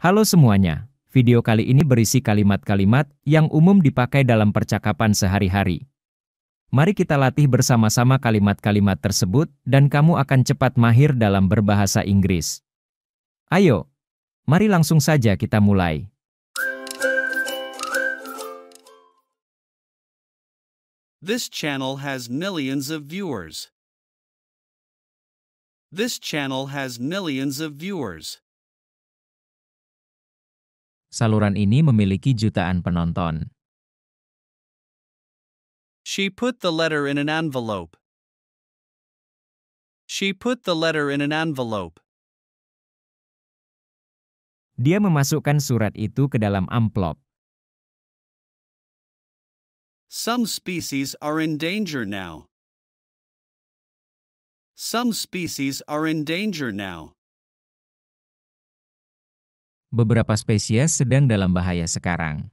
Halo semuanya, video kali ini berisi kalimat-kalimat yang umum dipakai dalam percakapan sehari-hari. Mari kita latih bersama-sama kalimat-kalimat tersebut dan kamu akan cepat mahir dalam berbahasa Inggris. Ayo, mari langsung saja kita mulai. This channel has millions of viewers. This channel has millions of viewers. Saluran ini memiliki jutaan penonton. She put the letter in an envelope. She put the letter in an envelope. Dia memasukkan surat itu ke dalam amplop. Some species are in danger now. Some species are in danger now. Beberapa spesies sedang dalam bahaya sekarang.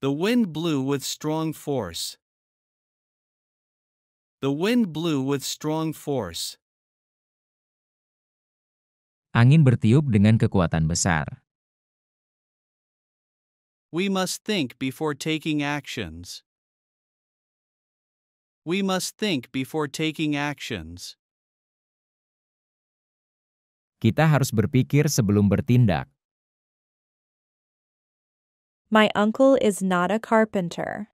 The wind blew with strong force. The wind blew with strong force. Angin bertiup dengan kekuatan besar. We must think before taking actions. We must think before taking actions. Kita harus berpikir sebelum bertindak. My uncle is not a carpenter.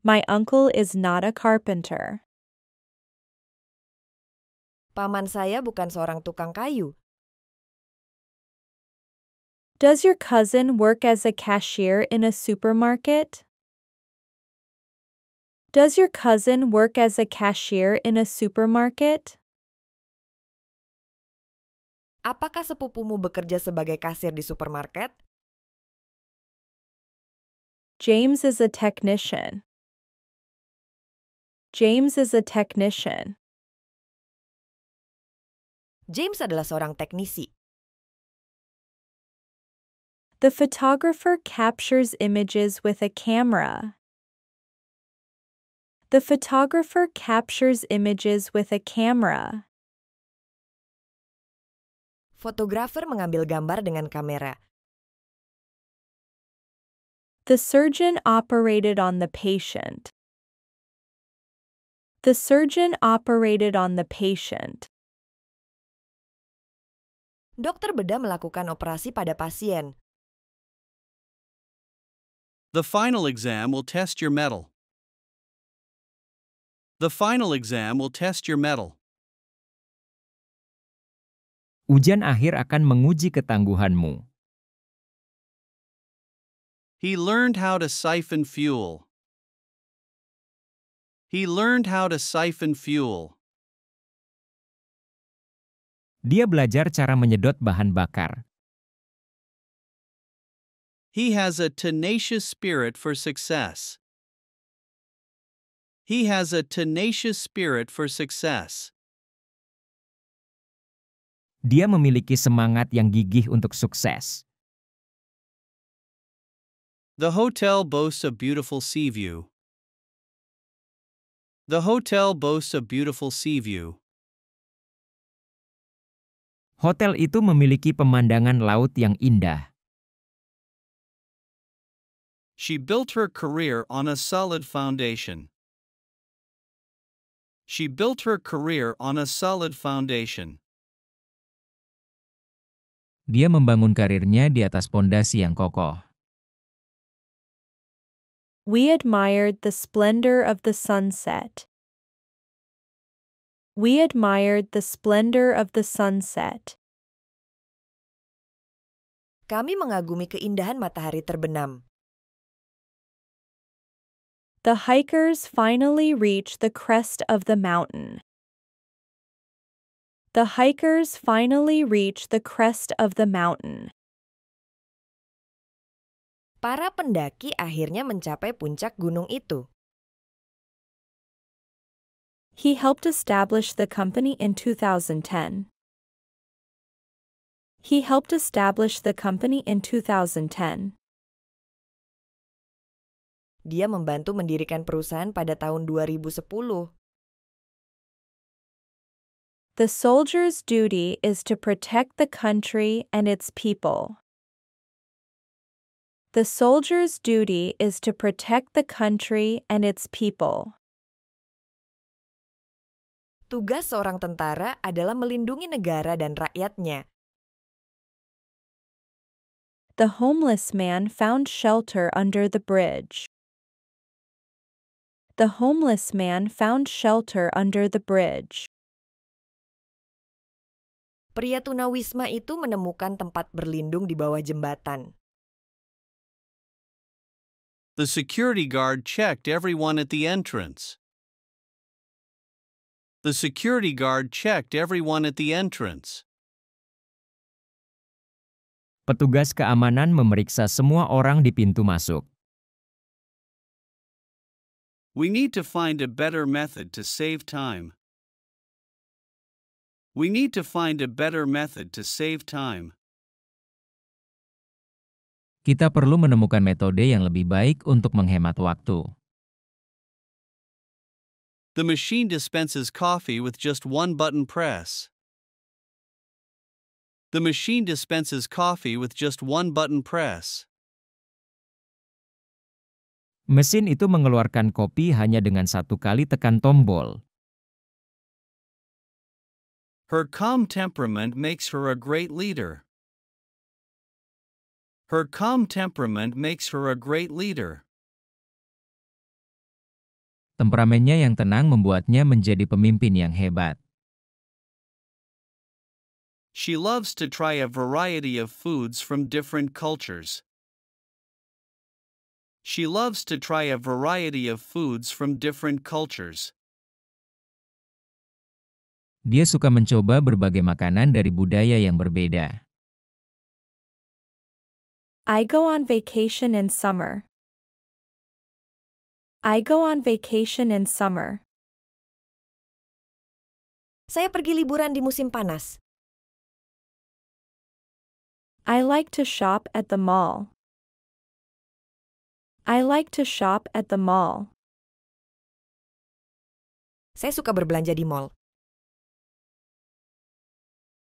My uncle is not a carpenter. Paman saya bukan seorang tukang kayu. Does your cousin work as a cashier in a supermarket? Does your cousin work as a cashier in a supermarket? Apakah sepupumu bekerja sebagai kasir di supermarket? James is a technician. James is a technician. James adalah seorang teknisi. The photographer captures images with a camera. The photographer captures images with a camera. Fotografer mengambil gambar dengan kamera. The surgeon operated on the patient. The surgeon operated on the patient. Dokter bedah melakukan operasi pada pasien. The final exam will test your mettle. The final exam will test your mettle. Ujian akhir akan menguji ketangguhanmu. He learned how to siphon fuel. He learned how to siphon fuel. Dia belajar cara menyedot bahan bakar. He has a tenacious spirit for success. He has a tenacious spirit for success. Dia memiliki semangat yang gigih untuk sukses. The hotel boasts a beautiful sea view. The hotel boasts a beautiful sea view. Hotel itu memiliki pemandangan laut yang indah. She built her career on a solid foundation. She built her career on a solid foundation. Dia membangun karirnya di atas pondasi yang kokoh. We admired the splendor of the sunset. We admired the splendor of the sunset. Kami mengagumi keindahan matahari terbenam. The hikers finally reached the crest of the mountain. The hikers finally reached the crest of the mountain. Para pendaki akhirnya mencapai puncak gunung itu. He helped establish the company in 2010. He helped establish the company in 2010. Dia membantu mendirikan perusahaan pada tahun 2010. The soldier's duty is to protect the country and its people. The soldier's duty is to protect the country and its people. Tugas seorang tentara adalah melindungi negara dan rakyatnya. The homeless man found shelter under the bridge. The homeless man found shelter under the bridge. Pria tunawisma itu menemukan tempat berlindung di bawah jembatan. The security guard checked everyone at the entrance. The security guard checked everyone at the entrance. Petugas keamanan memeriksa semua orang di pintu masuk. We need to find a better method to save time. We need to find a better method to save time. Kita perlu menemukan metode yang lebih baik untuk menghemat waktu. The machine dispenses coffee with just one button press. The machine dispenses coffee with just one button press. Mesin itu mengeluarkan kopi hanya dengan satu kali tekan tombol. Her calm temperament makes her a great leader. Her calm temperament makes her a great leader. Temperamennya yang tenang membuatnya menjadi pemimpin yang hebat. She loves to try a variety of foods from different cultures. She loves to try a variety of foods from different cultures. Dia suka mencoba berbagai makanan dari budaya yang berbeda. I go on vacation in summer. I go on vacation in summer. Saya pergi liburan di musim panas. I like to shop at the mall. I like to shop at the mall. Saya suka berbelanja di mall.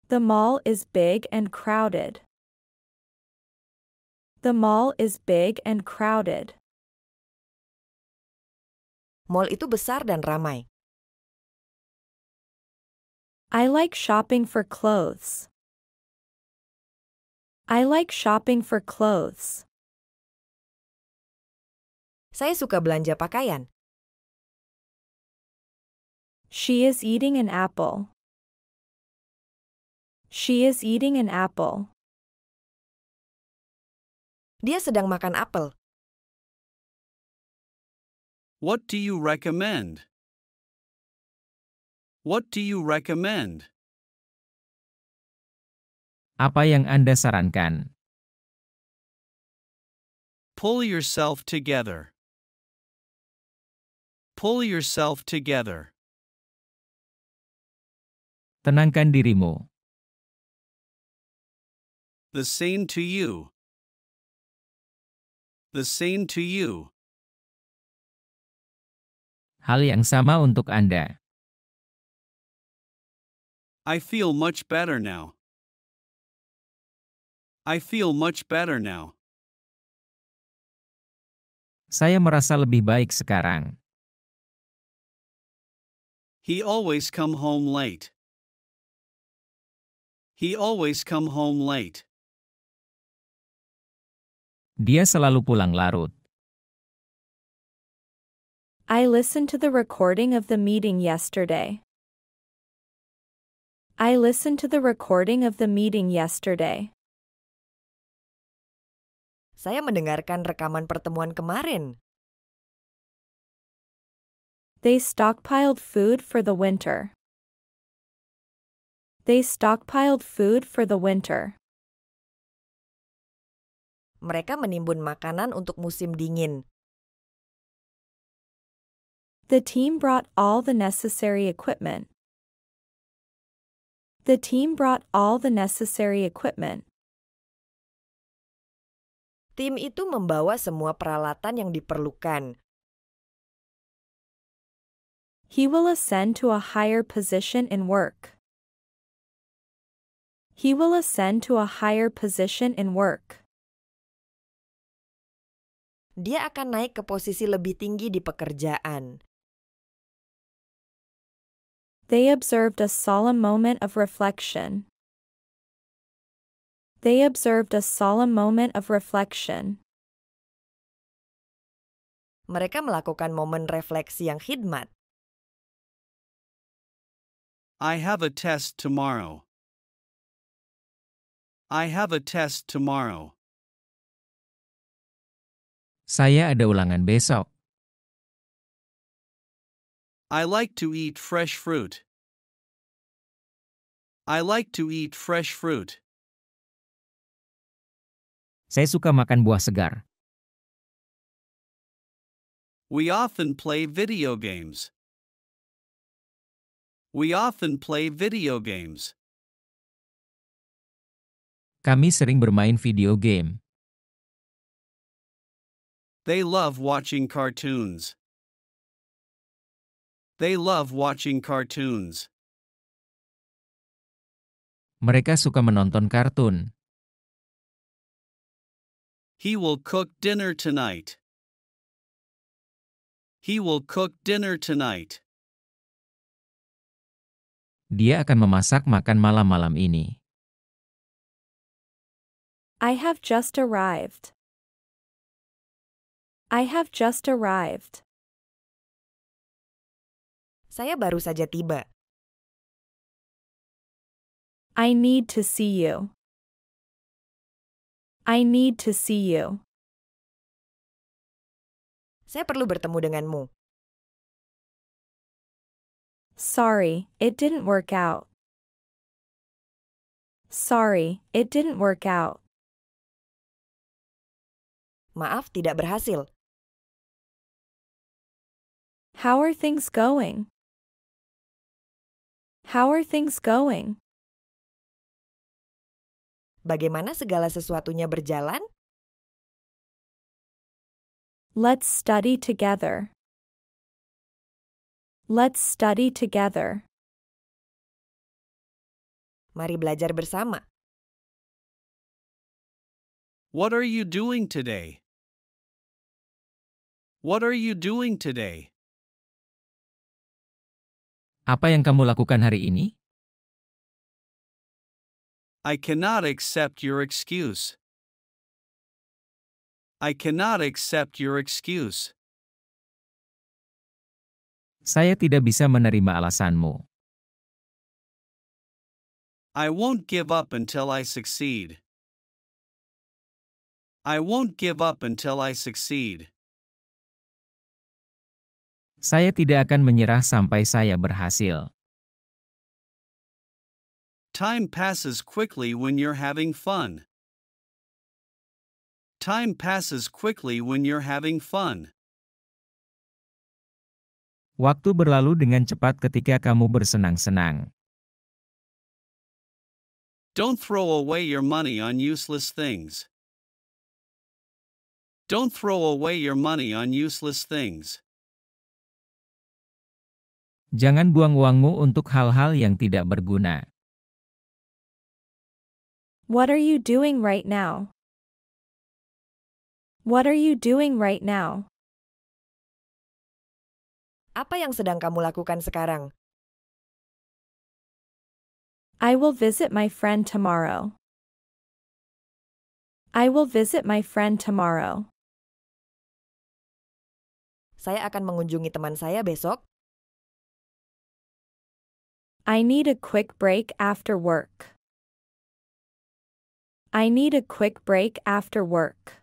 The mall is big and crowded. The mall is big and crowded. Mall itu besar dan ramai. I like shopping for clothes. I like shopping for clothes. Saya suka belanja pakaian. She is eating an apple. She is eating an apple. Dia sedang makan apel. What do you recommend? What do you recommend? Apa yang Anda sarankan? Pull yourself together. Pull yourself together. Tenangkan dirimu. The same to you. The same to you. Hal yang sama untuk Anda. I feel much better now. I feel much better now. Saya merasa lebih baik sekarang. He always come home late. He always come home late. Dia selalu pulang larut. I listened to the recording of the meeting yesterday. I listened to the recording of the meeting yesterday. Saya mendengarkan rekaman pertemuan kemarin. They stockpiled food for the winter. They stockpiled food for the winter. Mereka menimbun makanan untuk musim dingin. The team brought all the necessary equipment. The team brought all the necessary equipment. Tim itu membawa semua peralatan yang diperlukan. He will ascend to a higher position in work. He will ascend to a higher position in work. Dia akan naik ke posisi lebih tinggi di pekerjaan. They observed a solemn moment of reflection. They observed a solemn moment of reflection. Mereka melakukan momen refleksi yang khidmat. I have a test tomorrow. I have a test tomorrow. Saya ada ulangan besok. I like to eat fresh fruit. I like to eat fresh fruit. Saya suka makan buah segar. We often play video games. We often play video games. Kami sering bermain video game. They love watching cartoons. They love watching cartoons. Mereka suka menonton kartun. He will cook dinner tonight. He will cook dinner tonight. Dia akan memasak makan malam-malam ini. I have just arrived. I have just arrived. Saya baru saja tiba. I need to see you. I need to see you. Saya perlu bertemu denganmu. Sorry, it didn't work out. Sorry, it didn't work out. Maaf, tidak berhasil. How are things going? How are things going? Bagaimana segala sesuatunya berjalan? Let's study together. Let's study together. Mari belajar bersama. What are you doing today? What are you doing today? Apa yang kamu lakukan hari ini? I cannot accept your excuse. I cannot accept your excuse. Saya tidak bisa menerima alasanmu. I won't give up until I succeed. I won't give up until I succeed. Saya tidak akan menyerah sampai saya berhasil. Time passes quickly when you're having fun. Time passes quickly when you're having fun. Waktu berlalu dengan cepat ketika kamu bersenang-senang. Don't throw away your money on useless things. Don't throw away your money on useless things. Jangan buang uangmu untuk hal-hal yang tidak berguna. What are you doing right now? What are you doing right now? Apa yang sedang kamu lakukan sekarang? I will visit my friend tomorrow. I will visit my friend tomorrow. Saya akan mengunjungi teman saya besok. I need a quick break after work. I need a quick break after work.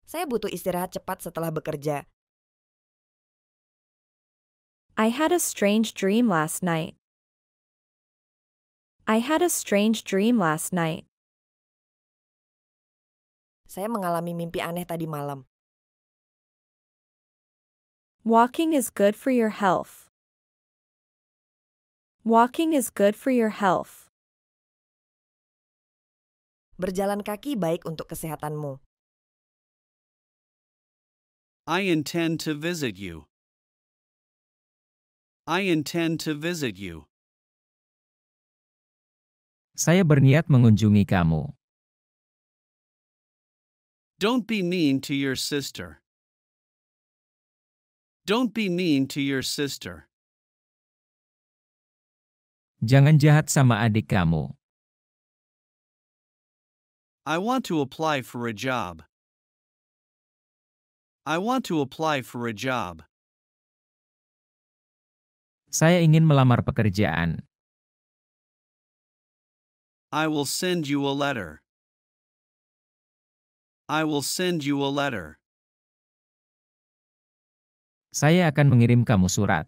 Saya butuh istirahat cepat setelah bekerja. I had a strange dream last night. I had a strange dream last night. Saya mengalami mimpi aneh tadi malam. Walking is good for your health. Walking is good for your health. Berjalan kaki baik untuk kesehatanmu. I intend to visit you. I intend to visit you. Saya berniat mengunjungi kamu. Don't be mean to your sister. Don't be mean to your sister. Jangan jahat sama adik kamu. I want to apply for a job. I want to apply for a job. Saya ingin melamar pekerjaan. I will send you a letter. I will send you a letter. Saya akan mengirim kamu surat.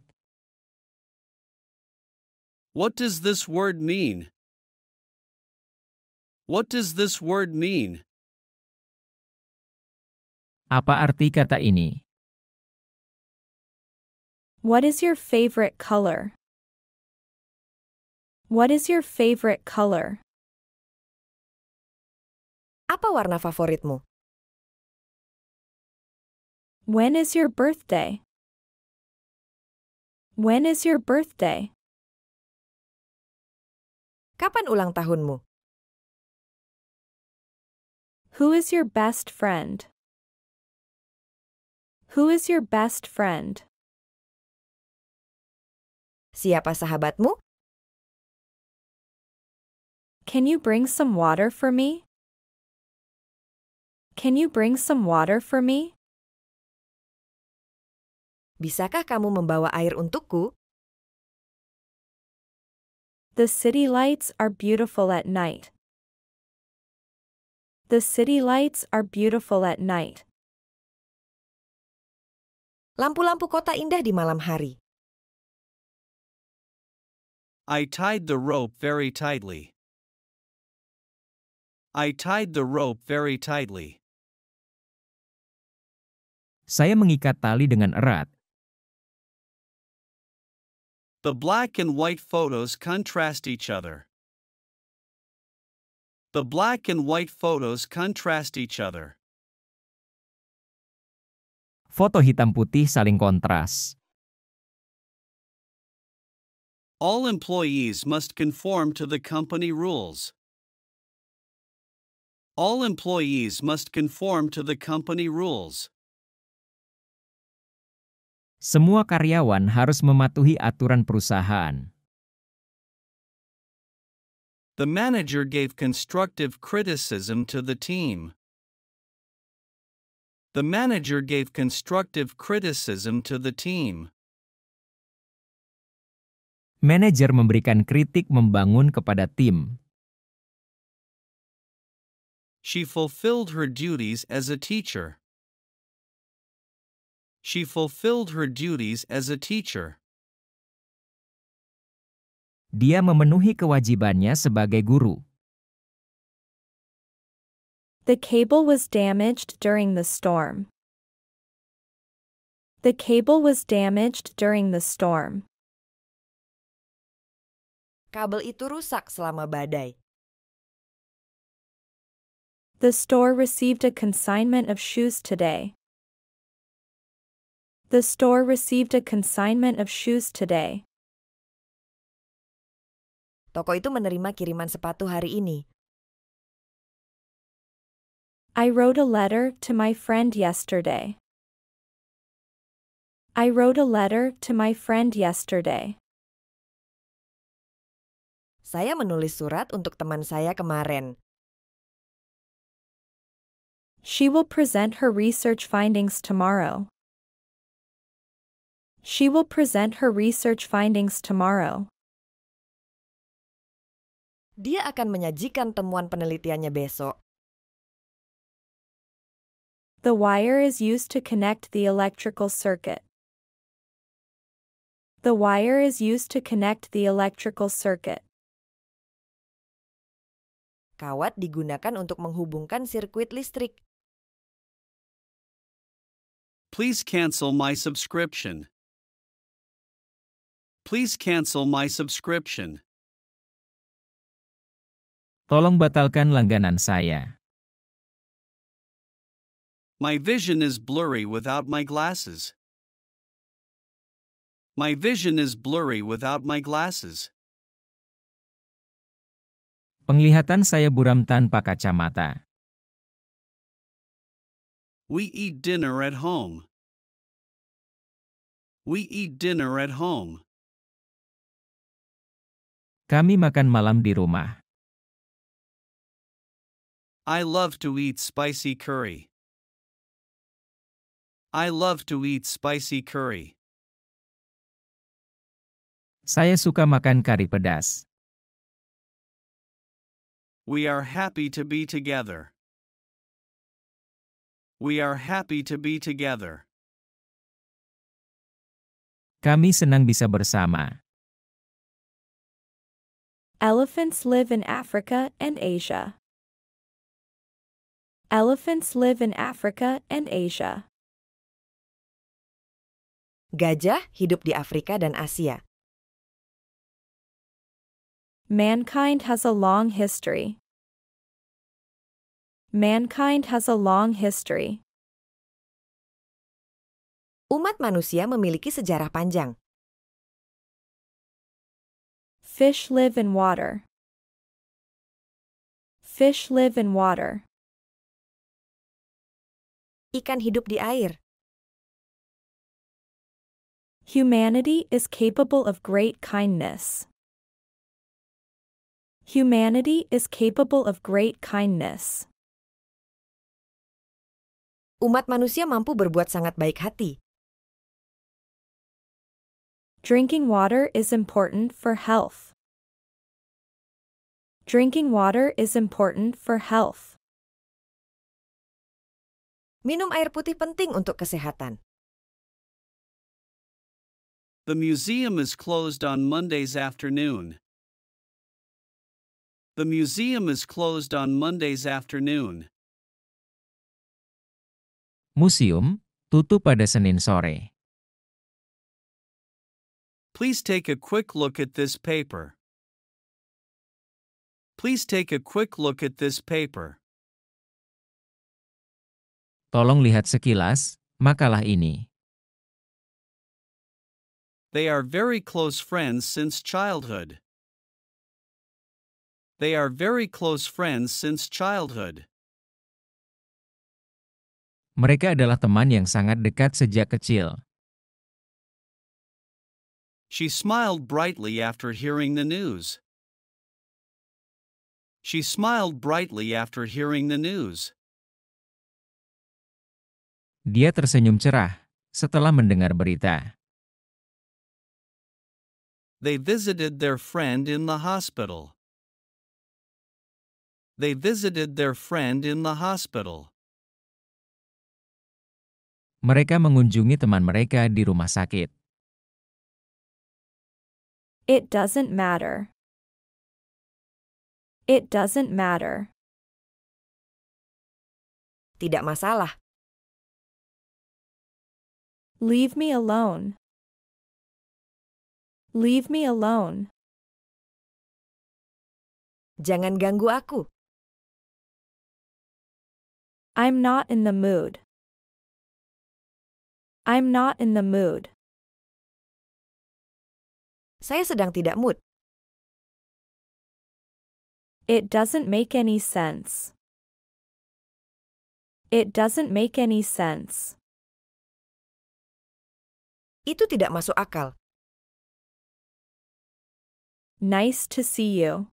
What does this word mean? What does this word mean? Apa arti kata ini? What is your favorite color? What is your favorite color? Apa warna favoritmu? When is your birthday? When is your birthday? Kapan ulang tahunmu? Who is your best friend? Who is your best friend? Siapa sahabatmu? Can you bring some water for me? Can you bring some water for me? Bisakah kamu membawa air untukku? The city lights are beautiful at night. The city lights are beautiful at night. Lampu-lampu kota indah di malam hari. I tied the rope very tightly. I tied the rope very tightly. Saya mengikat tali dengan erat. The black and white photos contrast each other. The black and white photos contrast each other. Foto hitam putih saling kontras. All employees must conform to the company rules. All employees must conform to the company rules. Semua karyawan harus mematuhi aturan perusahaan. The manager gave constructive criticism to the team. The manager gave constructive criticism to the team. Manajer memberikan kritik membangun kepada tim. She fulfilled her duties as a teacher. She fulfilled her duties as a teacher. Dia memenuhi kewajibannya sebagai guru. The cable was damaged during the storm. The cable was damaged during the storm. Kabel itu rusak selama badai. The store received a consignment of shoes today. The store received a consignment of shoes today. Toko itu menerima kiriman sepatu hari ini. I wrote a letter to my friend yesterday. I wrote a letter to my friend yesterday. Saya menulis surat untuk teman saya kemarin. She will present her research findings tomorrow. She will present her research findings tomorrow. Dia akan menyajikan temuan penelitiannya besok. The wire is used to connect the electrical circuit. The wire is used to connect the electrical circuit. Kawat digunakan untuk menghubungkan sirkuit listrik. Please cancel my subscription. Please cancel my subscription. Tolong batalkan langganan saya. My vision is blurry without my glasses. My vision is blurry without my glasses. Penglihatan saya buram tanpa kacamata. We eat dinner at home. We eat dinner at home. Kami makan malam di rumah. I love to eat spicy curry. I love to eat spicy curry. Saya suka makan kari pedas. We are happy to be together. We are happy to be together. Kami senang bisa bersama. Elephants live in Africa and Asia. Elephants live in Africa and Asia. Gajah hidup di Afrika dan Asia. Mankind has a long history. Mankind has a long history. Umat manusia memiliki sejarah panjang. Fish live in water. Fish live in water. Ikan hidup di air. Humanity is capable of great kindness. Humanity is capable of great kindness. Umat manusia mampu berbuat sangat baik hati. Drinking water is important for health. Drinking water is important for health. Minum air putih penting untuk kesehatan. The museum is closed on Mondays afternoon. The museum is closed on Mondays afternoon. Museum tutup pada Senin sore. Please take a quick look at this paper. Please take a quick look at this paper. Tolong lihat sekilas makalah ini. They are very close friends since childhood. They are very close friends since childhood. Mereka adalah teman yang sangat dekat sejak kecil. She smiled brightly after hearing the news. She smiled brightly after hearing the news. Dia tersenyum cerah setelah mendengar berita. They visited their friend in the hospital. They visited their friend in the hospital. Mereka mengunjungi teman mereka di rumah sakit. It doesn't matter. It doesn't matter. Tidak masalah. Leave me alone. Leave me alone. Jangan ganggu aku. I'm not in the mood. I'm not in the mood. Saya sedang tidak mood. It doesn't make any sense. It doesn't make any sense. Itu tidak masuk akal. Nice to see you.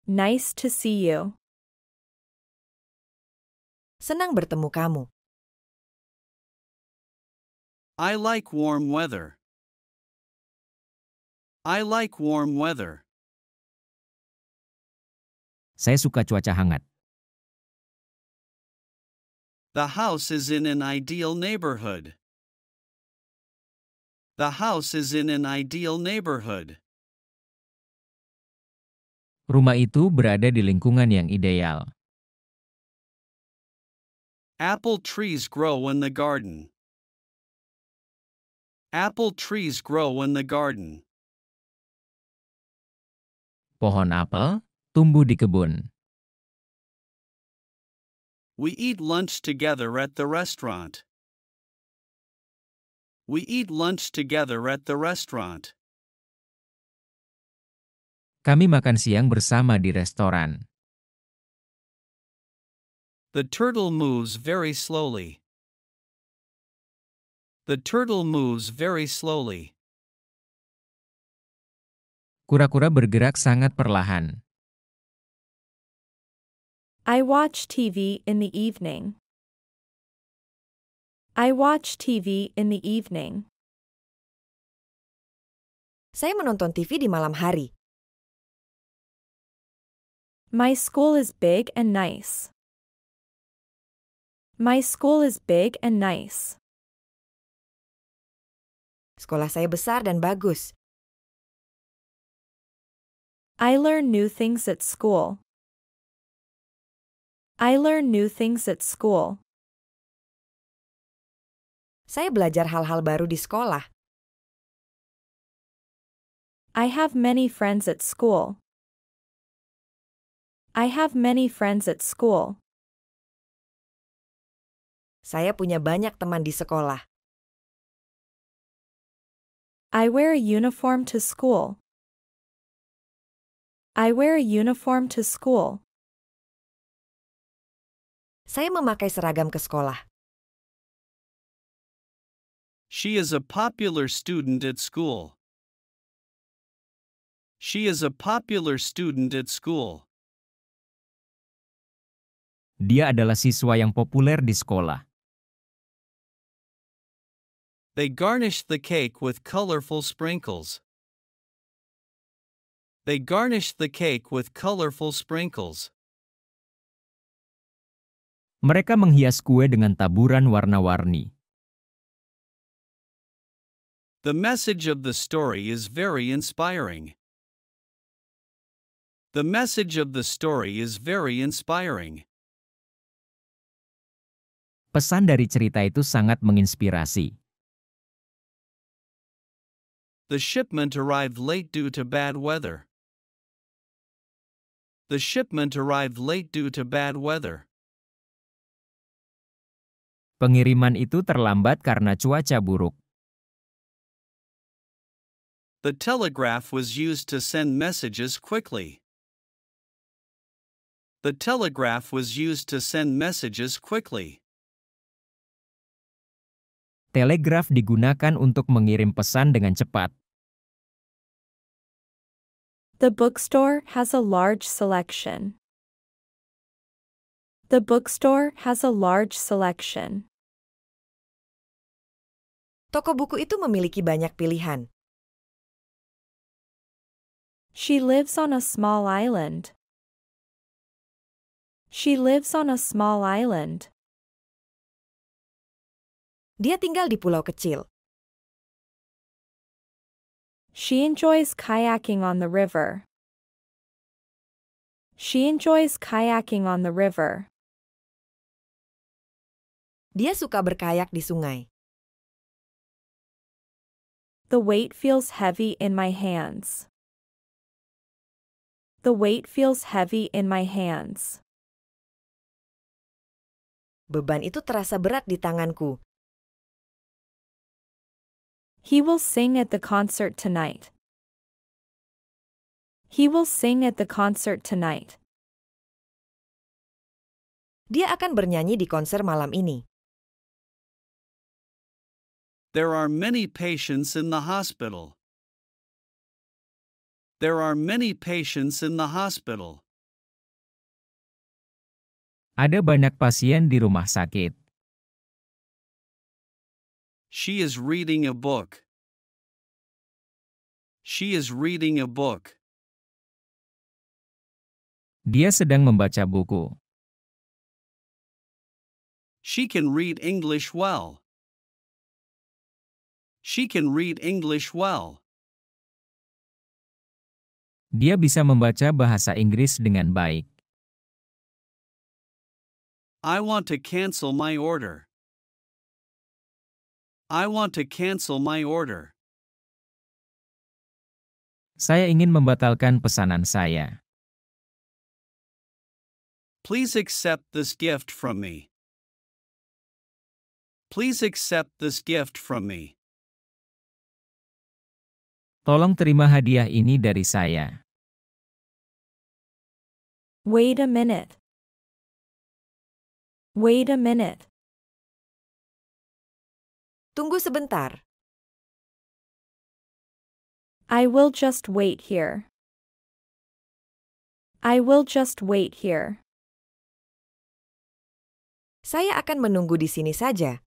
Nice to see you. Senang bertemu kamu. I like warm weather. I like warm weather. Saya suka cuaca hangat. The house is in an ideal neighborhood. The house is in an ideal neighborhood. Rumah itu berada di lingkungan yang ideal. Apple trees grow in the garden. Apple trees grow in the garden. Pohon apel tumbuh di kebun. We eat lunch together at the restaurant. We eat lunch together at the restaurant. Kami makan siang bersama di restoran. The turtle moves very slowly. The turtle moves very slowly. Kura-kura bergerak sangat perlahan. I watch TV in the evening. I watch TV in the evening. Saya menonton TV di malam hari. My school is big and nice. My school is big and nice. Sekolah saya besar dan bagus. I learn new things at school. I learn new things at school. Saya belajar hal-hal baru di sekolah. I have many friends at school. I have many friends at school. Saya punya banyak teman di sekolah. I wear a uniform to school. I wear a uniform to school. Saya memakai seragam ke sekolah. She is a popular student at school. She is a popular student at school. Dia adalah siswa yang populer di sekolah. They garnished the cake with colorful sprinkles. They garnished the cake with colorful sprinkles. Mereka menghias kue dengan taburan warna-warni. The message of the story is very inspiring. The message of the story is very inspiring. Pesan dari cerita itu sangat menginspirasi. The shipment arrived late due to bad weather. The shipment arrived late due to bad weather. Pengiriman itu terlambat karena cuaca buruk. The telegraph was used to send messages quickly. The telegraph was used to send messages quickly. Telegraf digunakan untuk mengirim pesan dengan cepat. The bookstore has a large selection. The bookstore has a large selection. Toko buku itu memiliki banyak pilihan. She lives on a small island. She lives on a small island. Dia tinggal di pulau kecil. She enjoys kayaking on the river. She enjoys kayaking on the river. Dia suka berkayak di sungai. The weight feels heavy in my hands. The weight feels heavy in my hands. Beban itu terasa berat di tanganku. He will sing at the concert tonight. He will sing at the concert tonight. Dia akan bernyanyi di konser malam ini. There are many patients in the hospital. There are many patients in the hospital. Ada banyak pasien di rumah sakit. She is reading a book. She is reading a book. Dia sedang membaca buku. She can read English well. She can read English well. Dia bisa membaca bahasa Inggris dengan baik. I want to cancel my order. I want to cancel my order. Saya ingin membatalkan pesanan saya. Please accept this gift from me. Please accept this gift from me. Tolong terima hadiah ini dari saya. Wait a minute. Wait a minute. Tunggu sebentar. I will just wait here. I will just wait here. Saya akan menunggu di sini saja.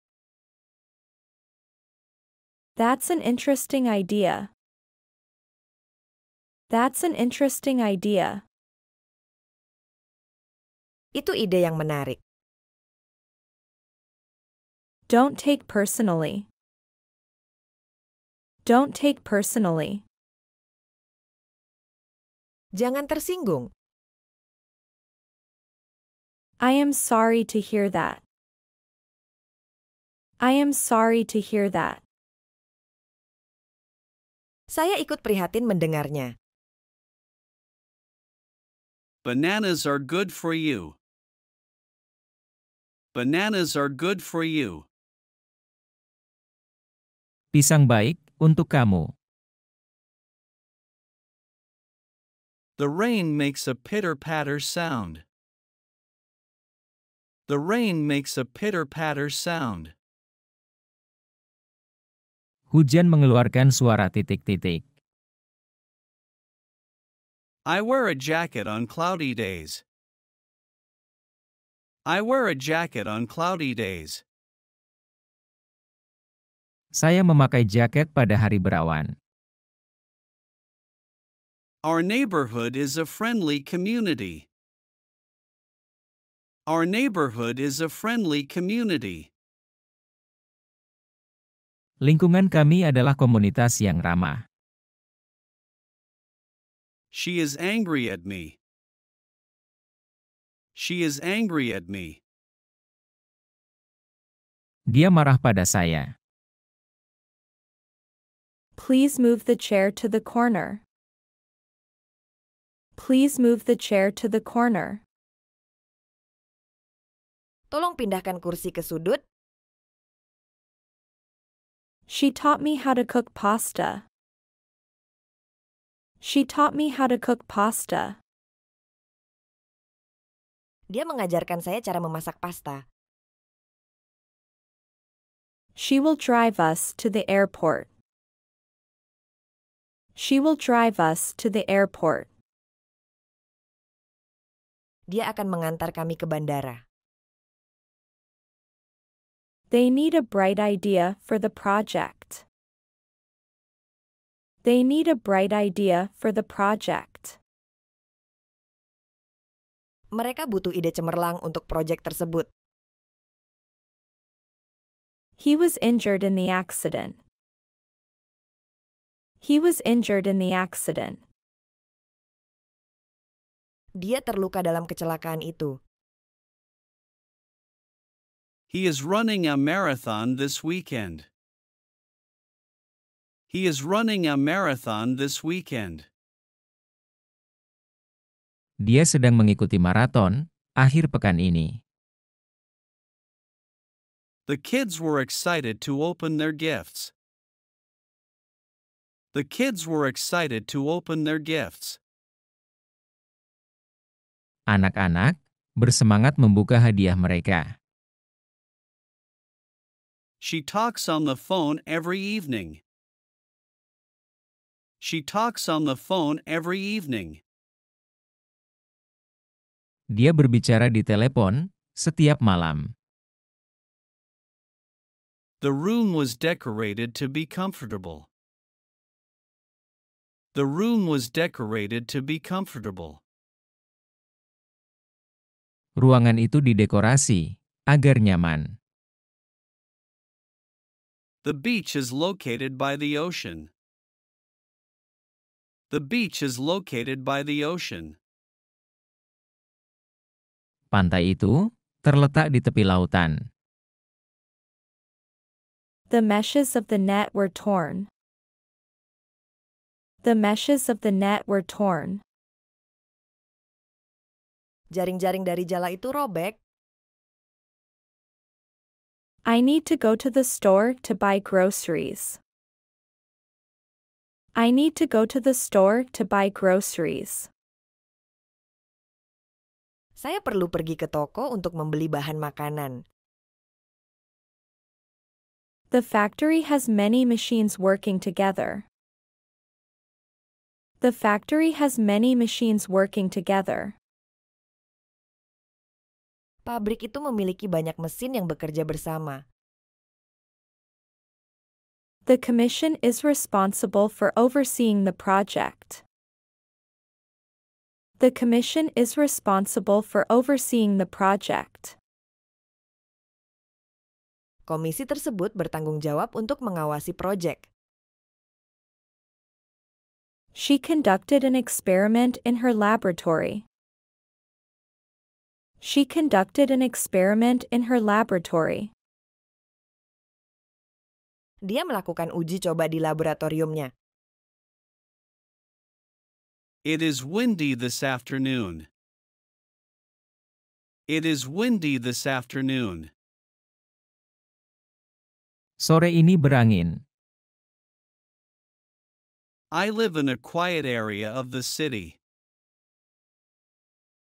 That's an interesting idea. That's an interesting idea. Itu ide yang menarik. Don't take personally. Don't take personally. Jangan tersinggung. I am sorry to hear that. I am sorry to hear that. Saya ikut prihatin mendengarnya. Bananas are good for you. Bananas are good for you. Pisang baik untuk kamu. The rain makes a pitter-patter sound. The rain makes a pitter-patter sound. Hujan mengeluarkan suara titik-titik. I wear a jacket on cloudy days. I wear a jacket on cloudy days. Saya memakai jaket pada hari berawan. Our neighborhood is a friendly community. Our neighborhood is a friendly community. Lingkungan kami adalah komunitas yang ramah. She is angry at me. She is angry at me. Dia marah pada saya. Please move the chair to the corner. Please move the chair to the corner. Tolong pindahkan kursi ke sudut. She taught me how to cook pasta. She taught me how to cook pasta. Dia mengajarkan saya cara memasak pasta. She will drive us to the airport. She will drive us to the airport. Dia akan mengantar kami ke bandara. They need a bright idea for the project. They need a bright idea for the project. Mereka butuh ide cemerlang untuk proyek tersebut. He was injured in the accident. He was injured in the accident. Dia terluka dalam kecelakaan itu. He is running a marathon this weekend. He is running a marathon this weekend. Dia sedang mengikuti maraton akhir pekan ini. The kids were excited to open their gifts. The kids were excited to open their gifts. Anak-anak bersemangat membuka hadiah mereka. She talks on the phone every evening. She talks on the phone every evening. Dia berbicara di telepon setiap malam. The room was decorated to be comfortable. The room was decorated to be comfortable. Ruangan itu didekorasi agar nyaman. The beach is located by the ocean. The beach is located by the ocean. Pantai itu terletak di tepi lautan. The meshes of the net were torn. The meshes of the net were torn. Jaring-jaring dari jala itu robek. I need to go to the store to buy groceries. I need to go to the store to buy groceries. Saya perlu pergi ke toko untuk membeli bahan makanan. The factory has many machines working together. The factory has many machines working together. Pabrik itu memiliki banyak mesin yang bekerja bersama. The commission is responsible for overseeing the project. The commission is responsible for overseeing the project. Komisi tersebut bertanggung jawab untuk mengawasi proyek. She conducted an experiment in her laboratory. She conducted an experiment in her laboratory. Dia melakukan uji coba di laboratoriumnya. It is windy this afternoon. It is windy this afternoon. Sore ini berangin. I live in a quiet area of the city.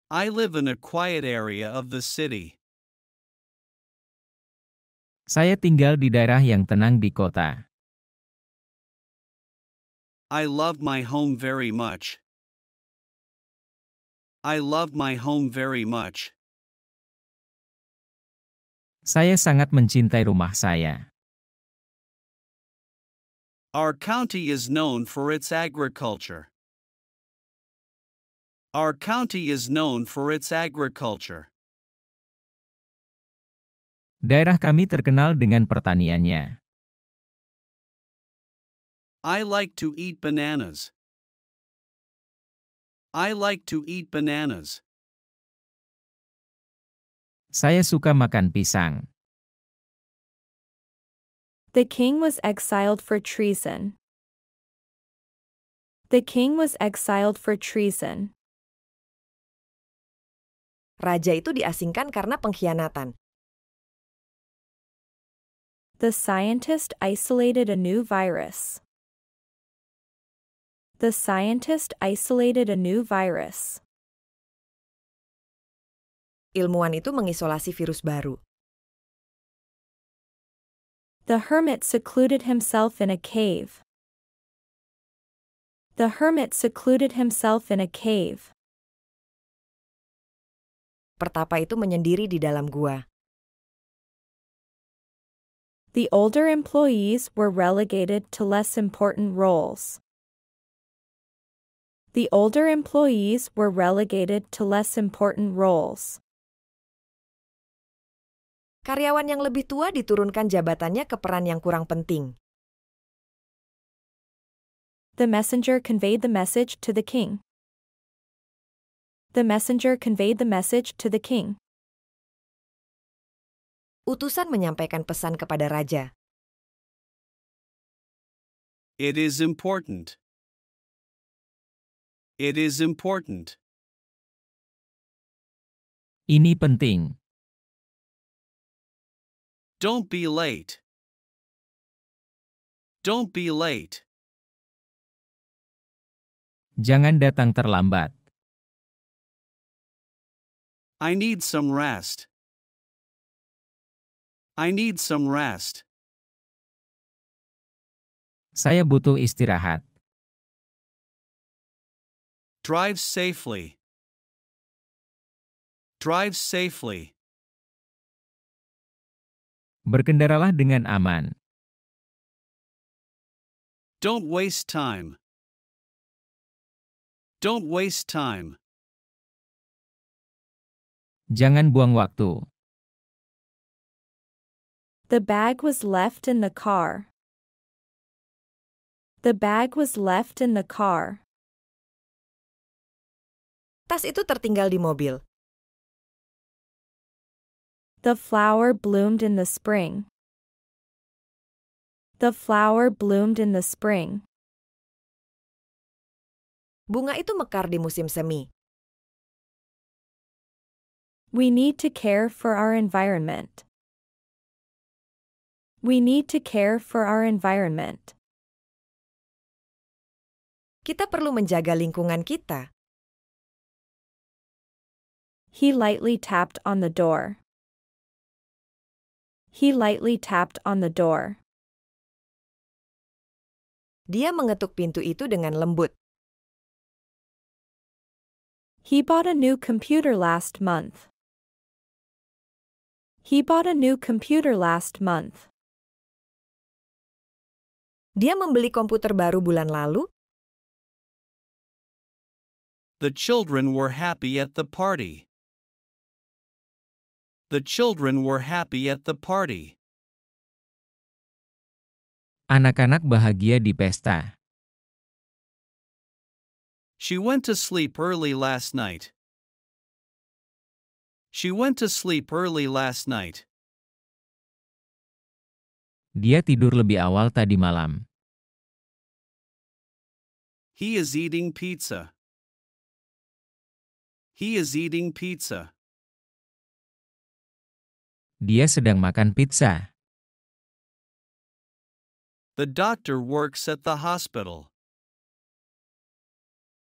I live in a quiet area of the city. Saya tinggal di daerah yang tenang di kota. I love my home very much. I love my home very much. Saya sangat mencintai rumah saya. Our county is known for its agriculture. Our county is known for its agriculture. Daerah kami terkenal dengan pertaniannya. I like to eat bananas. I like to eat bananas. Saya suka makan pisang. The king was exiled for treason. The king was exiled for treason. Raja itu diasingkan karena pengkhianatan. The scientist isolated a new virus. The scientist isolated a new virus. Ilmuwan itu mengisolasi virus baru. The hermit secluded himself in a cave. The hermit secluded himself in a cave. Pertapa itu menyendiri di dalam gua. The older employees were relegated to less important roles. The older employees were relegated to less important roles. Karyawan yang lebih tua diturunkan jabatannya ke peran yang kurang penting. The messenger conveyed the message to the king. The messenger conveyed the message to the king. Utusan menyampaikan pesan kepada raja. It is important. It is important. Ini penting. Don't be late. Don't be late. Jangan datang terlambat. I need some rest. I need some rest. Saya butuh istirahat. Drive safely. Drive safely. Berkendaralah dengan aman. Don't waste time. Don't waste time. Jangan buang waktu. The bag was left in the car. The bag was left in the car. Tas itu tertinggal di mobil. The flower bloomed in the spring. The flower bloomed in the spring. Bunga itu mekar di musim semi. We need to care for our environment. We need to care for our environment. Kita perlu menjaga lingkungan kita. He lightly tapped on the door. He lightly tapped on the door. Dia mengetuk pintu itu dengan lembut. He bought a new computer last month. He bought a new computer last month. Dia membeli komputer baru bulan lalu. The children were happy at the party. The children were happy at the party. Anak-anak bahagia di pesta. She went to sleep early last night. She went to sleep early last night. Dia tidur lebih awal tadi malam. He is eating pizza. He is eating pizza. Dia sedang makan pizza. The doctor works at the hospital.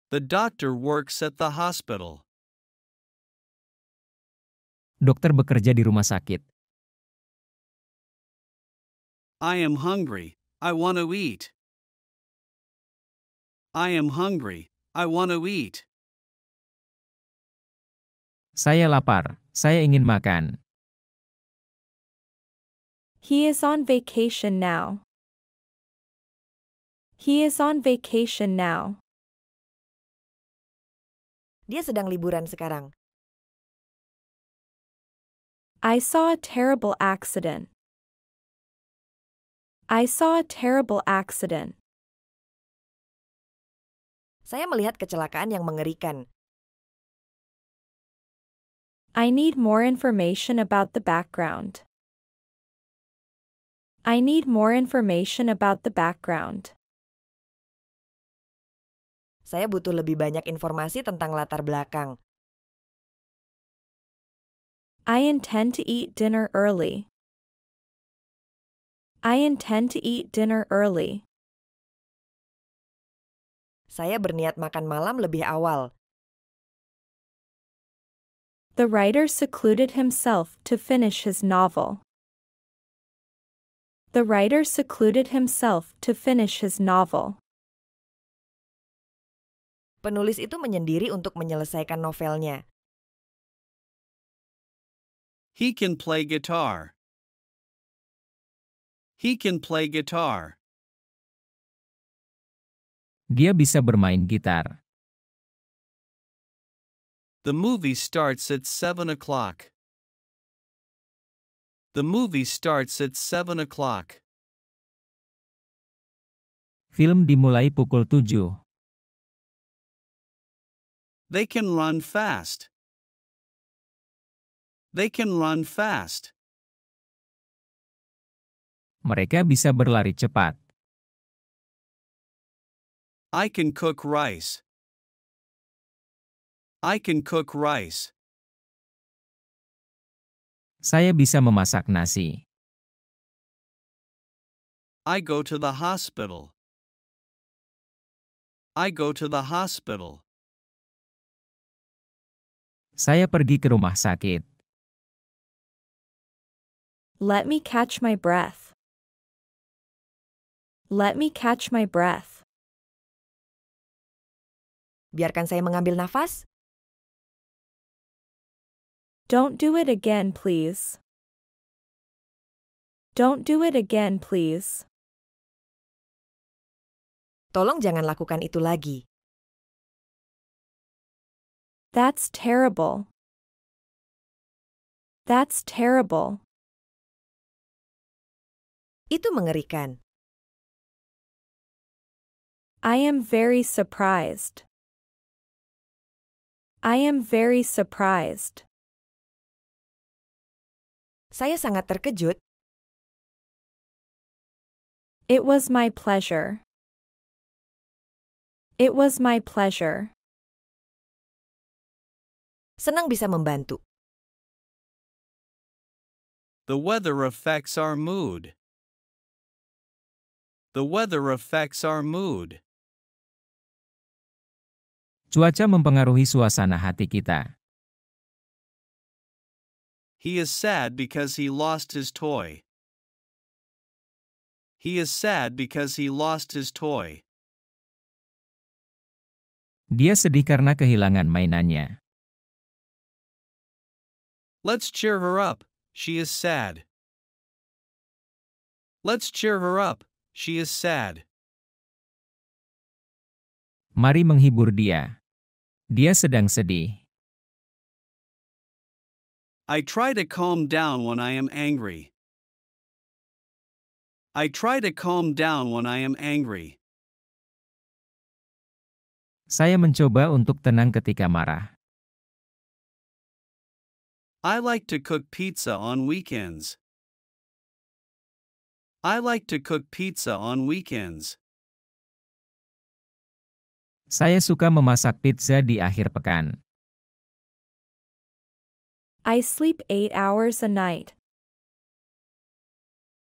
The doctor works at the hospital. Dokter bekerja di rumah sakit. I am hungry. I want to eat. I am hungry. I want to eat. Saya lapar. Saya ingin makan. He is on vacation now. He is on vacation now. Dia sedang liburan sekarang. I saw a terrible accident. I saw a terrible accident. Saya melihat kecelakaan yang mengerikan. I need more information about the background. I need more information about the background. Saya butuh lebih banyak informasi tentang latar belakang. I intend to eat dinner early. I intend to eat dinner early. Saya berniat makan malam lebih awal. The writer secluded himself to finish his novel. The writer secluded himself to finish his novel. Penulis itu menyendiri untuk menyelesaikan novelnya. He can play guitar. He can play guitar. Dia bisa bermain gitar. The movie starts at 7 o'clock. The movie starts at 7 o'clock. Film dimulai pukul 7. They can run fast. They can run fast. Mereka bisa berlari cepat. I can cook rice. I can cook rice. Saya bisa memasak nasi. I go to the hospital. I go to the hospital. Saya pergi ke rumah sakit. Let me catch my breath. Let me catch my breath. Biarkan saya mengambil nafas. Don't do it again, please. Don't do it again, please. Tolong jangan lakukan itu lagi. That's terrible. That's terrible. Itu mengerikan. I am very surprised. I am very surprised. Saya sangat terkejut. It was my pleasure. It was my pleasure. Senang bisa membantu. The weather affects our mood. The weather affects our mood. Cuaca mempengaruhi suasana hati kita. He is sad because he lost his toy. He is sad because he lost his toy. Dia sedih karena kehilangan mainannya. Let's cheer her up. She is sad. Let's cheer her up. She is sad. Mari menghibur dia. Dia sedang sedih. I try to calm down when I am angry. I try to calm down when I am angry. Saya mencoba untuk tenang ketika marah. I like to cook pizza on weekends. I like to cook pizza on weekends. Saya suka memasak pizza di akhir pekan. I sleep 8 hours a night.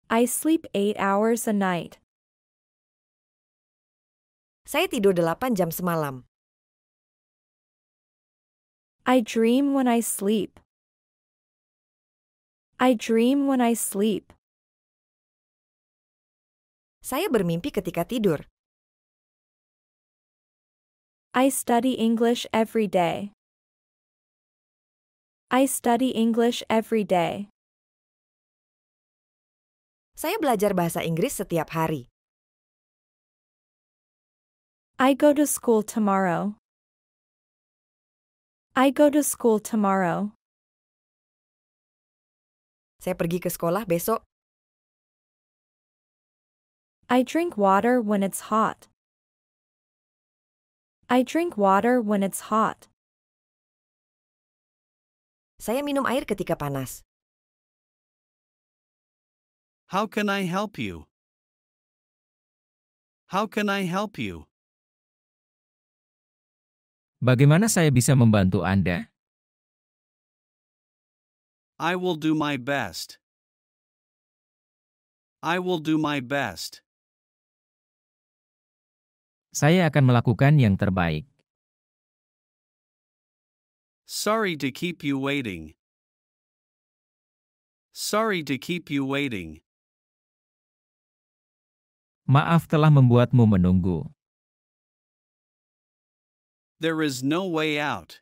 I sleep 8 hours a night. Saya tidur 8 jam semalam. I dream when I sleep. I dream when I sleep. Saya bermimpi ketika tidur. I study English every day. I study English every day. Saya belajar bahasa Inggris setiap hari. I go to school tomorrow. I go to school tomorrow. Saya pergi ke sekolah besok. I drink water when it's hot. I drink water when it's hot. Saya minum air ketika panas. How can I help you? How can I help you? Bagaimana saya bisa membantu Anda? I will do my best. I will do my best. Saya akan melakukan yang terbaik. Sorry to keep you waiting. Sorry to keep you waiting. Maaf telah membuatmu menunggu. There is no way out.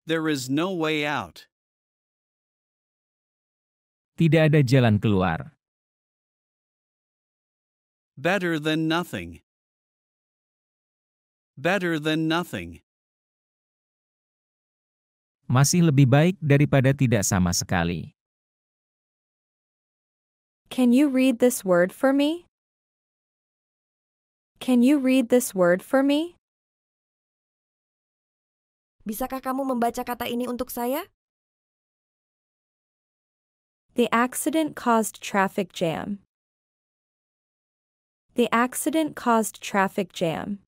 There is no way out. Tidak ada jalan keluar. Better than nothing. Better than nothing. Masih lebih baik daripada tidak sama sekali. Can you read this word for me? Can you read this word for me? Bisakah kamu membaca kata ini untuk saya? The accident caused traffic jam. The accident caused traffic jam.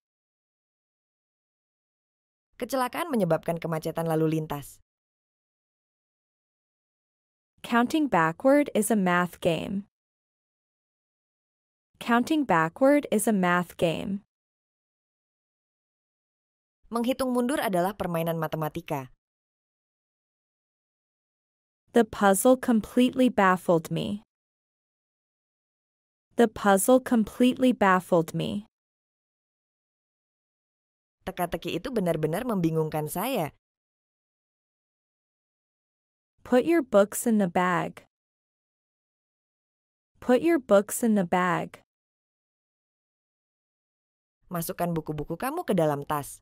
Kecelakaan menyebabkan kemacetan lalu lintas. Counting backward is a math game. Counting backward is a math game. Menghitung mundur adalah permainan matematika. The puzzle completely baffled me. The puzzle completely baffled me. Teka-teki itu benar-benar membingungkan saya. Put your books in the bag. Put your books in the bag. Masukkan buku-buku kamu ke dalam tas.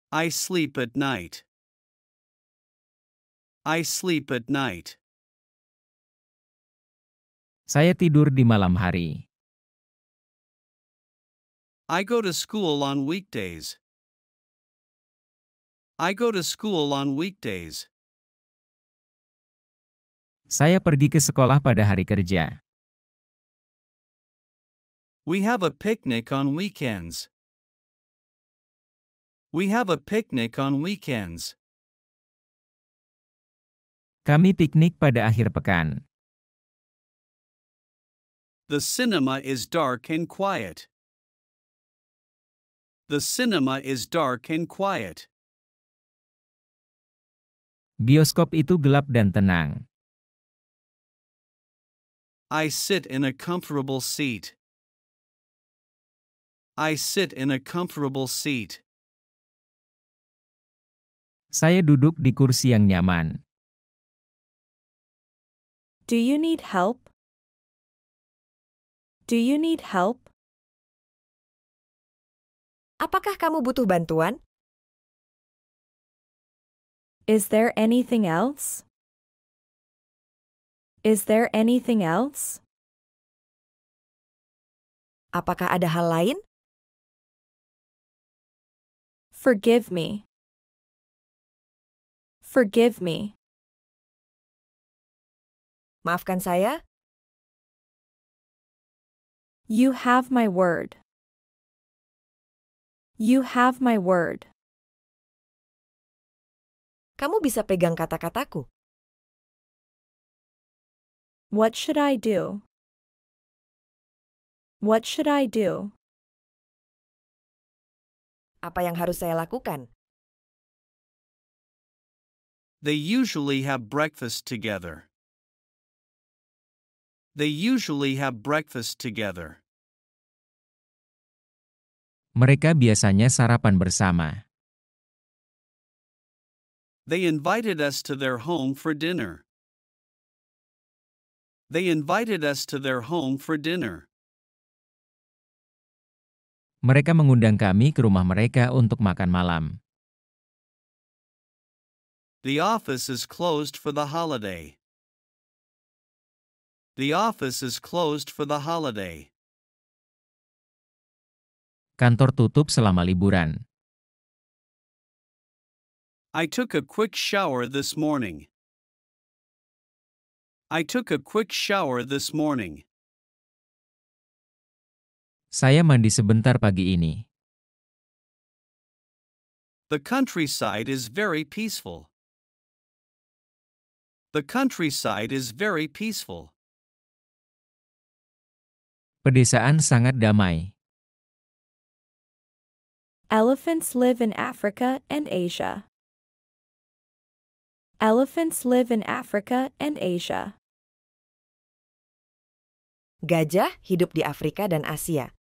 I sleep at night. I sleep at night. Saya tidur di malam hari. I go to school on weekdays. I go to school on weekdays. Saya pergi ke sekolah pada hari kerja. We have a picnic on weekends. We have a picnic on weekends. Kami piknik pada akhir pekan. The cinema is dark and quiet. The cinema is dark and quiet. Bioskop itu gelap dan tenang. I sit in a comfortable seat. I sit in a comfortable seat. Saya duduk di kursi yang nyaman. Do you need help? Do you need help? Apakah kamu butuh bantuan? Is there anything else? Is there anything else? Apakah ada hal lain? Forgive me. Forgive me. Maafkan saya? You have my word. You have my word. Kamu bisa pegang kata-kataku. What should I do? What should I do? Apa yang harus saya lakukan? They usually have breakfast together. They usually have breakfast together. Mereka biasanya sarapan bersama. They invited us to their home for dinner. They invited us to their home for dinner. Mereka mengundang kami ke rumah mereka untuk makan malam. The office is closed for the holiday. The office is closed for the holiday. Kantor tutup selama liburan. I took a quick shower this morning. I took a quick shower this morning. Saya mandi sebentar pagi ini. The countryside is very peaceful. The countryside is very peaceful. Pedesaan sangat damai. Elephants live in Africa and Asia. Elephants live in Africa and Asia. Gajah hidup di Afrika dan Asia.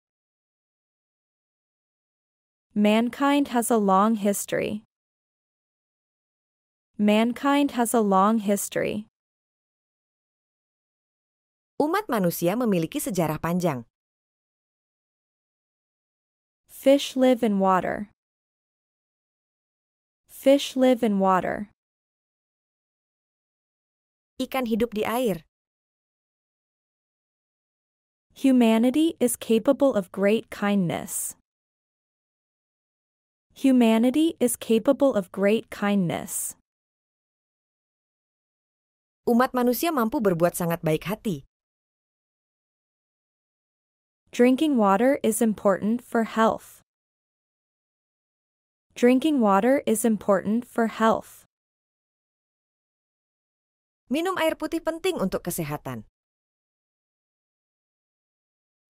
Mankind has a long history. Mankind has a long history. Umat manusia memiliki sejarah panjang. Fish live in water. Fish live in water. Ikan hidup di air. Humanity is capable of great kindness. Humanity is capable of great kindness. Umat manusia mampu berbuat sangat baik hati. Drinking water is important for health. Drinking water is important for health. Minum air putih penting untuk kesehatan.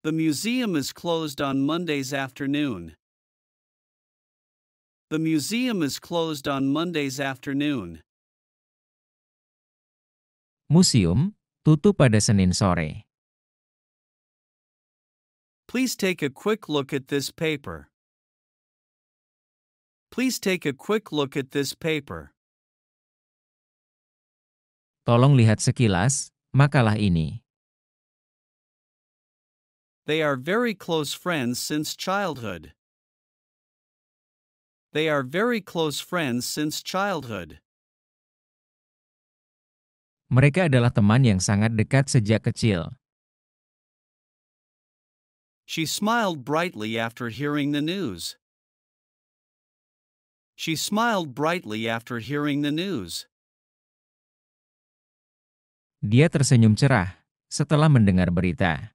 The museum is closed on Mondays afternoon. The museum is closed on Mondays afternoon. Museum tutup pada Senin sore. Please take a quick look at this paper. Please take a quick look at this paper. Tolong lihat sekilas makalah ini. They are very close friends since childhood. They are very close friends since childhood. Mereka adalah teman yang sangat dekat sejak kecil. She smiled brightly after hearing the news. She smiled brightly after hearing the news. Dia tersenyum cerah setelah mendengar berita.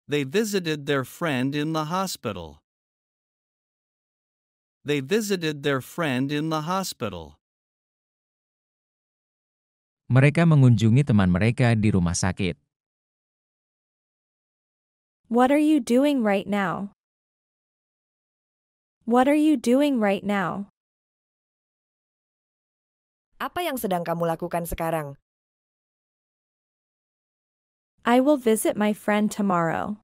They visited their friend in the hospital. They visited their friend in the hospital. Mereka mengunjungi teman mereka di rumah sakit. What are you doing right now? What are you doing right now? Apa yang sedang kamu lakukan sekarang? I will visit my friend tomorrow.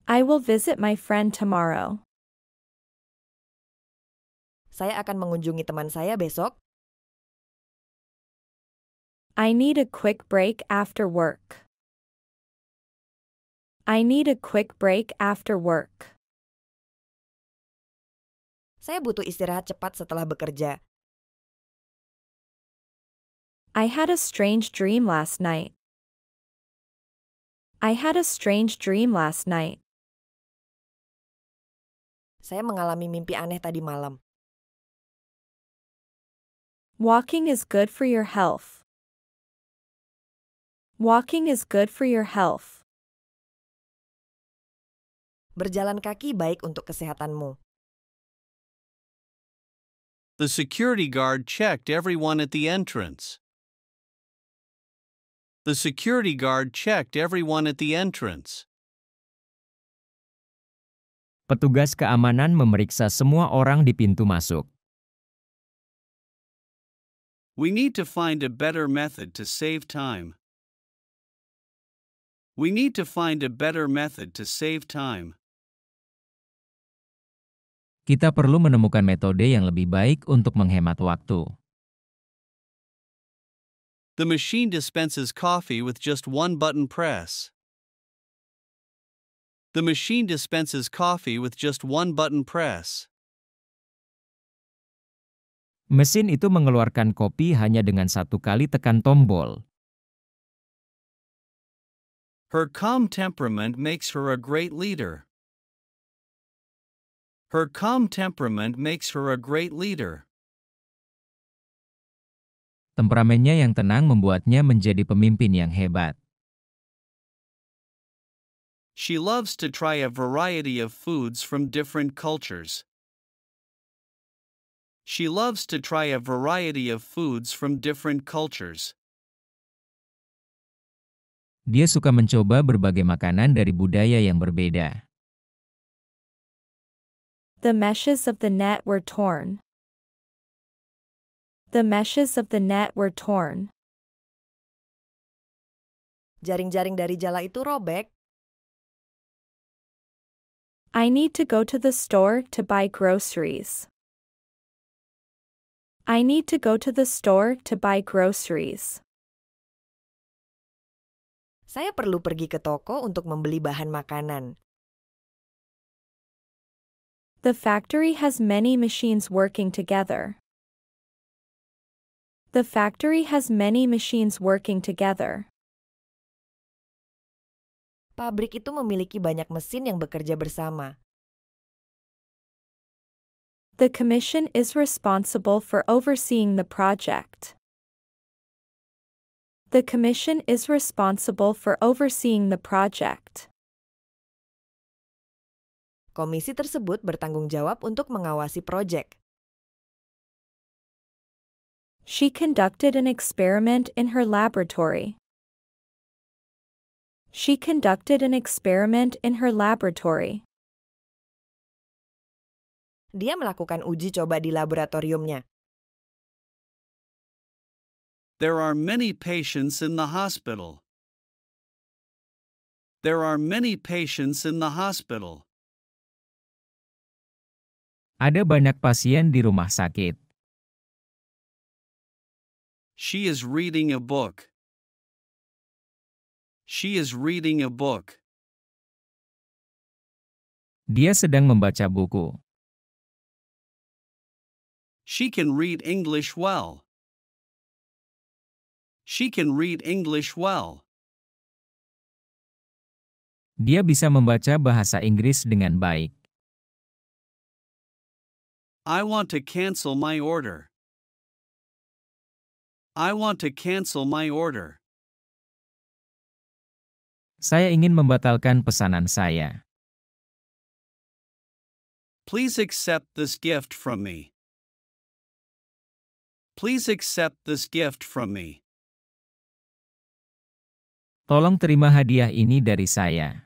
I will visit my friend tomorrow. Saya akan mengunjungi teman saya besok. I need a quick break after work. I need a quick break after work. Saya butuh istirahat cepat setelah bekerja. I had a strange dream last night. I had a strange dream last night. Saya mengalami mimpi aneh tadi malam. Walking is good for your health. Walking is good for your health. Berjalan kaki baik untuk kesehatanmu. The security guard checked everyone at the entrance. The security guard checked everyone at the entrance. Petugas keamanan memeriksa semua orang di pintu masuk. We need to find a better method to save time. We need to find a better method to save time. Kita perlu menemukan metode yang lebih baik untuk menghemat waktu. The machine dispenses coffee with just one button press. The machine dispenses coffee with just one button press. Mesin itu mengeluarkan kopi hanya dengan satu kali tekan tombol. Her calm temperament makes her a great leader. Her calm temperament makes her a great leader. Temperamennya yang tenang membuatnya menjadi pemimpin yang hebat. She loves to try a variety of foods from different cultures. She loves to try a variety of foods from different cultures. Dia suka mencoba berbagai makanan dari budaya yang berbeda. The meshes of the net were torn. The meshes of the net were torn. Jaring-jaring dari jala itu robek. I need to go to the store to buy groceries. I need to go to the store to buy groceries. Saya perlu pergi ke toko untuk membeli bahan makanan. The factory has many machines working together. The factory has many machines working together. Pabrik itu memiliki banyak mesin yang bekerja bersama. The commission is responsible for overseeing the project. The commission is responsible for overseeing the project. Komisi tersebut bertanggung jawab untuk mengawasi proyek. She conducted an experiment in her laboratory. She conducted an experiment in her laboratory. Dia melakukan uji coba di laboratoriumnya. There are many patients in the hospital. There are many patients in the hospital. Ada banyak pasien di rumah sakit. She is reading a book. She is reading a book. Dia sedang membaca buku. She can read English well. She can read English well. Dia bisa membaca bahasa Inggris dengan baik. I want to cancel my order. I want to cancel my order. Saya ingin membatalkan pesanan saya. Please accept this gift from me. Please accept this gift from me. Tolong terima hadiah ini dari saya.